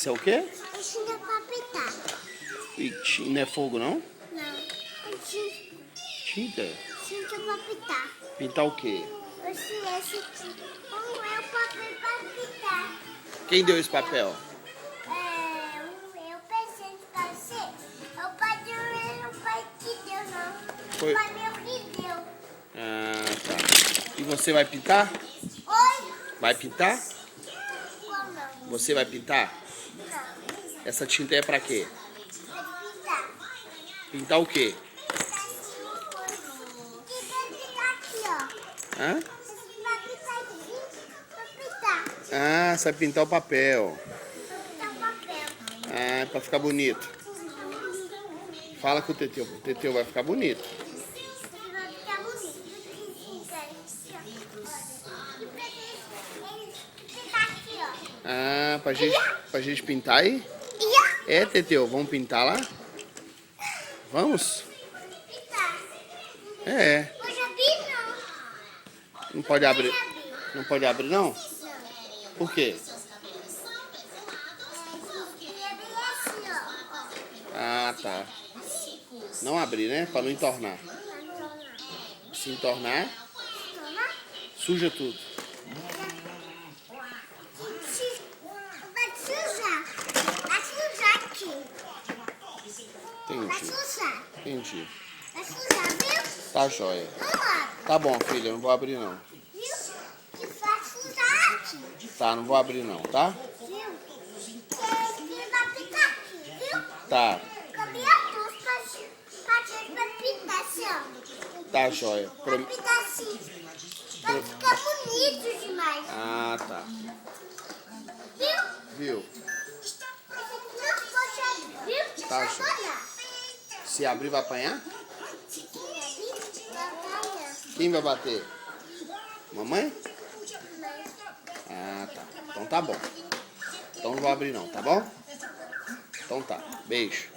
Isso é o quê? É tinta pra pintar. Não é fogo, não? Não. É Tinta? tinta pra pintar. Pintar o quê? Esse como é o papel pra pintar? Quem deu esse papel? Eu pensei pra você. O pai deu, o pai que deu, não. Foi. O pai meu que deu. Ah, tá. E você vai pintar? Oi? Vai pintar? Como? Você vai pintar? Não. Essa tinta é pra quê? Pode pintar. Pintar o quê? Que vai pintar aqui, ó. Hã? Vai pintar aqui. Vai pintar. Ah, você vai pintar o papel. Vai pintar o papel. Ah, pra ficar bonito. Fala com o Teteu. O Teteu vai ficar bonito. Vai ficar bonito. E pra eles pintar aqui, ó. Ah, pra gente pintar aí? E É, Teteu, vamos pintar lá? Vamos? pintar. É. Pode abrir, não. Não pode abrir. Pode abrir. Não pode abrir, não? Não. Por quê? Queria abrir assim, ó. Ah, tá. Não abrir, né? Pra não entornar. Pra não tornar. Se entornar, Tornar? suja tudo. Vai sujar. Vai sujar aqui. Vai Entendi. sujar. Entendi. Vai sujar, viu? Tá jóia. Vamos lá. Tá bom, filha, eu não vou abrir não. Viu? Que vai sujar aqui. Tá, não vou abrir não, tá? Viu? Que vai pintar aqui, viu? Tá, Comi a luz pra gente vai pintar assim, ó. tá jóia. Vai pintar assim. Vai ficar bonito demais. Ah, tá. Viu? Viu? Não pode abrir, viu? Tá, Vai show. molhar. Se abrir, vai apanhar? Vai molhar. Quem vai bater? Mamãe? Ah, tá. Então tá bom. Então não vou abrir não, tá bom? Então tá. Beijo.